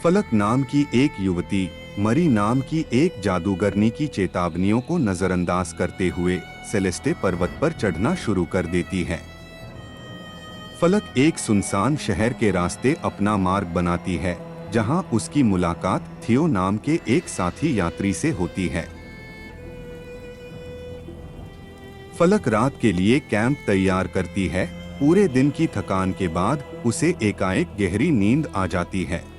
फलक नाम की एक युवती मरी नाम की एक जादूगरनी की चेतावनियों को नजरअंदाज करते हुए सेलेस्टे पर्वत पर चढ़ना शुरू कर देती है। फलक एक सुनसान शहर के रास्ते अपना मार्ग बनाती है, जहां उसकी मुलाकात थियो नाम के एक साथी यात्री से होती है। फलक रात के लिए कैंप तैयार करती है। पूरे दिन की थकान के बाद उसे एकाएक गहरी नींद आ जाती है।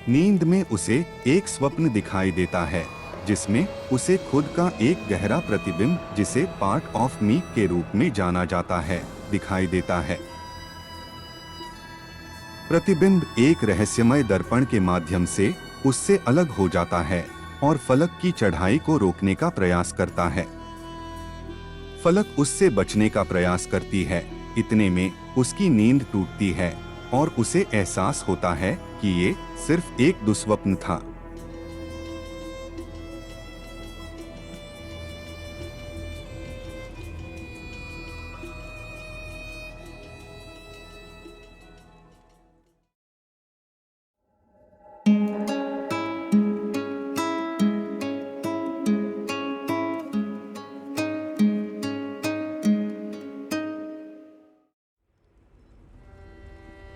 नींद में उसे एक स्वप्न दिखाई देता है, जिसमें उसे खुद का एक गहरा प्रतिबिंब, जिसे पार्ट ऑफ मी के रूप में जाना जाता है, दिखाई देता है। प्रतिबिंब एक रहस्यमय दर्पण के माध्यम से उससे अलग हो जाता है और फलक की चढ़ाई को रोकने का प्रयास करता है। फलक उससे बचने का प्रयास करती है। इतने में उसकी नींद टूटती है और उसे एहसास होता है कि ये सिर्फ एक दुस्वप्न था।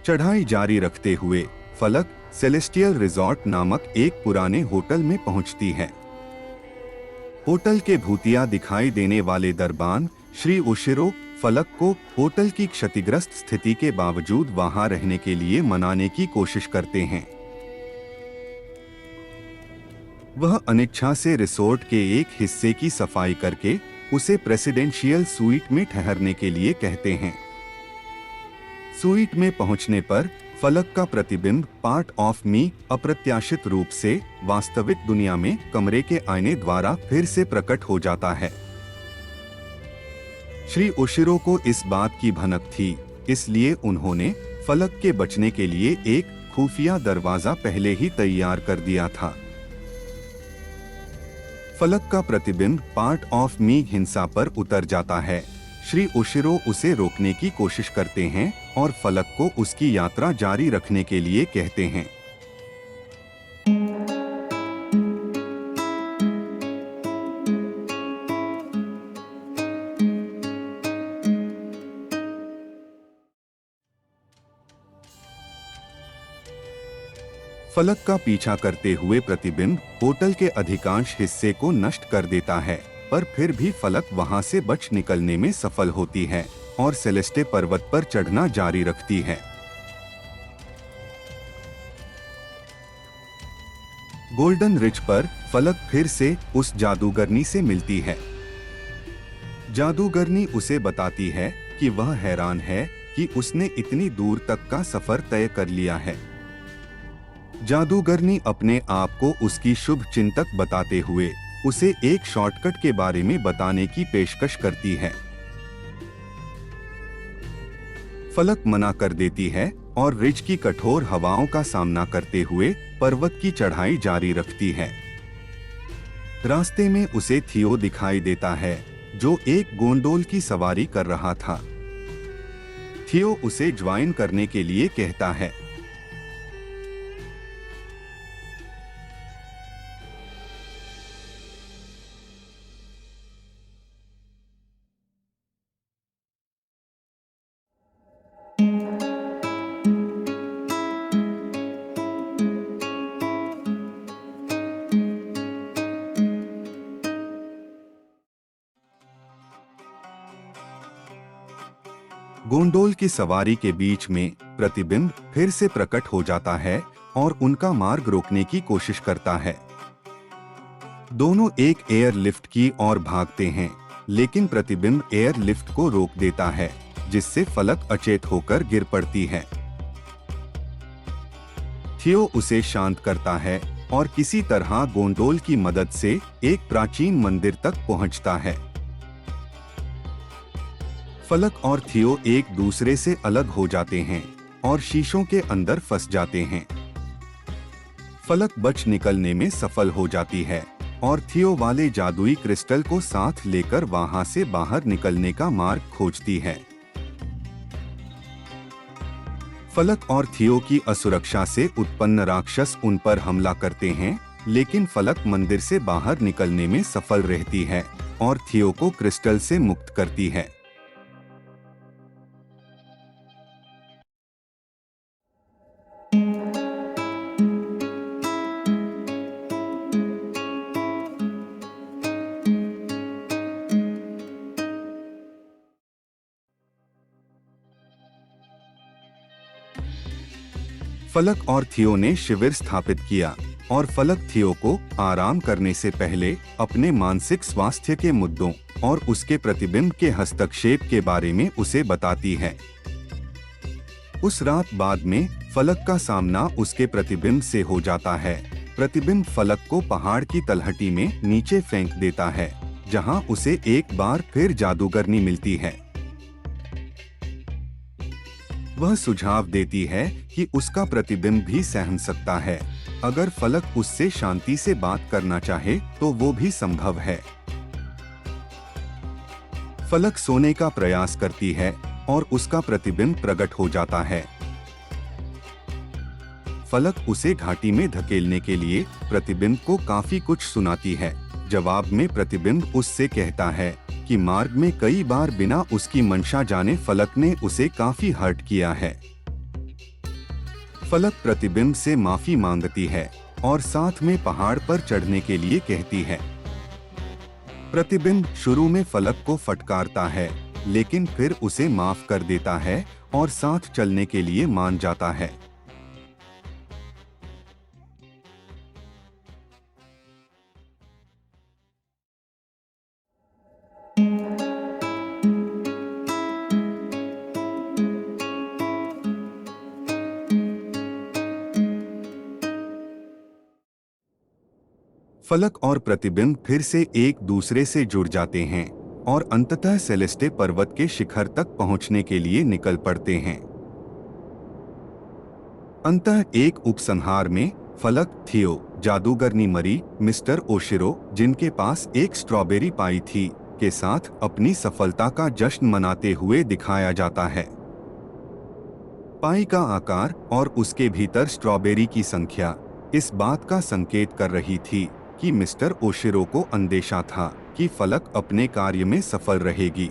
चढ़ाई जारी रखते हुए फलक सेलेस्टियल रिजॉर्ट नामक एक पुराने होटल में पहुंचती है। होटल के भूतिया दिखाई देने वाले दरबान श्री ओशिरो फलक को होटल की क्षतिग्रस्त स्थिति के बावजूद वहां रहने के लिए मनाने की कोशिश करते हैं। वह अनिच्छा से रिसोर्ट के एक हिस्से की सफाई करके उसे प्रेसिडेंशियल स्वीट में ठहरने के लिए कहते हैं। स्वीट में पहुंचने पर फलक का प्रतिबिंब पार्ट ऑफ मी अप्रत्याशित रूप से वास्तविक दुनिया में कमरे के आईने द्वारा फिर से प्रकट हो जाता है। श्री ओशिरो को इस बात की भनक थी, इसलिए उन्होंने फलक के बचने के लिए एक खुफिया दरवाजा पहले ही तैयार कर दिया था। फलक का प्रतिबिंब पार्ट ऑफ मी हिंसा पर उतर जाता है। श्री ओशिरो उसे रोकने की कोशिश करते हैं और फलक को उसकी यात्रा जारी रखने के लिए कहते हैं। फलक का पीछा करते हुए प्रतिबिंब होटल के अधिकांश हिस्से को नष्ट कर देता है, पर फिर भी फलक वहां से बच निकलने में सफल होती है और सेलेस्टे पर्वत पर चढ़ना जारी रखती है। गोल्डन रिज पर फलक फिर से उस जादूगरनी से मिलती है। जादूगरनी उसे बताती है कि वह हैरान है कि उसने इतनी दूर तक का सफर तय कर लिया है। जादूगरनी अपने आप को उसकी शुभ चिंतक बताते हुए उसे एक शॉर्टकट के बारे में बताने की पेशकश करती है। फलक मना कर देती है और रिज की कठोर हवाओं का सामना करते हुए पर्वत की चढ़ाई जारी रखती है। रास्ते में उसे थियो दिखाई देता है, जो एक गोंडोल की सवारी कर रहा था। थियो उसे ज्वाइन करने के लिए कहता है। गोंडोल की सवारी के बीच में प्रतिबिंब फिर से प्रकट हो जाता है और उनका मार्ग रोकने की कोशिश करता है। दोनों एक एयर लिफ्ट की ओर भागते हैं, लेकिन प्रतिबिंब एयर लिफ्ट को रोक देता है, जिससे फलक अचेत होकर गिर पड़ती है। थियो उसे शांत करता है और किसी तरह गोंडोल की मदद से एक प्राचीन मंदिर तक पहुंचता है। फलक और थियो एक दूसरे से अलग हो जाते हैं और शीशों के अंदर फंस जाते हैं। फलक बच निकलने में सफल हो जाती है और थियो वाले जादुई क्रिस्टल को साथ लेकर वहां से बाहर निकलने का मार्ग खोजती है। फलक और थियो की असुरक्षा से उत्पन्न राक्षस उन पर हमला करते हैं, लेकिन फलक मंदिर से बाहर निकलने में सफल रहती है और थियो को क्रिस्टल से मुक्त करती है। फलक और थियो ने शिविर स्थापित किया और फलक थियो को आराम करने से पहले अपने मानसिक स्वास्थ्य के मुद्दों और उसके प्रतिबिंब के हस्तक्षेप के बारे में उसे बताती है। उस रात बाद में फलक का सामना उसके प्रतिबिंब से हो जाता है। प्रतिबिंब फलक को पहाड़ की तलहटी में नीचे फेंक देता है, जहां उसे एक बार फिर जादूगरनी मिलती है। वह सुझाव देती है कि उसका प्रतिबिंब भी सहन सकता है। अगर फलक उससे शांति से बात करना चाहे तो वो भी संभव है। फलक सोने का प्रयास करती है और उसका प्रतिबिंब प्रकट हो जाता है। फलक उसे घाटी में धकेलने के लिए प्रतिबिंब को काफी कुछ सुनाती है। जवाब में प्रतिबिंब उससे कहता है कि मार्ग में कई बार बिना उसकी मंशा जाने फलक ने उसे काफी हर्ट किया है। फलक प्रतिबिंब से माफी मांगती है और साथ में पहाड़ पर चढ़ने के लिए कहती है। प्रतिबिंब शुरू में फलक को फटकारता है, लेकिन फिर उसे माफ कर देता है और साथ चलने के लिए मान जाता है। फलक और प्रतिबिंब फिर से एक दूसरे से जुड़ जाते हैं और अंततः सेलेस्टे पर्वत के शिखर तक पहुंचने के लिए निकल पड़ते हैं। अंततः एक उपसंहार में फलक, थियो, जादूगरनी मरी, मिस्टर ओशिरो, जिनके पास एक स्ट्रॉबेरी पाई थी, के साथ अपनी सफलता का जश्न मनाते हुए दिखाया जाता है। पाई का आकार और उसके भीतर स्ट्रॉबेरी की संख्या इस बात का संकेत कर रही थी कि मिस्टर ओशिरो को अंदेशा था कि फलक अपने कार्य में सफल रहेगी।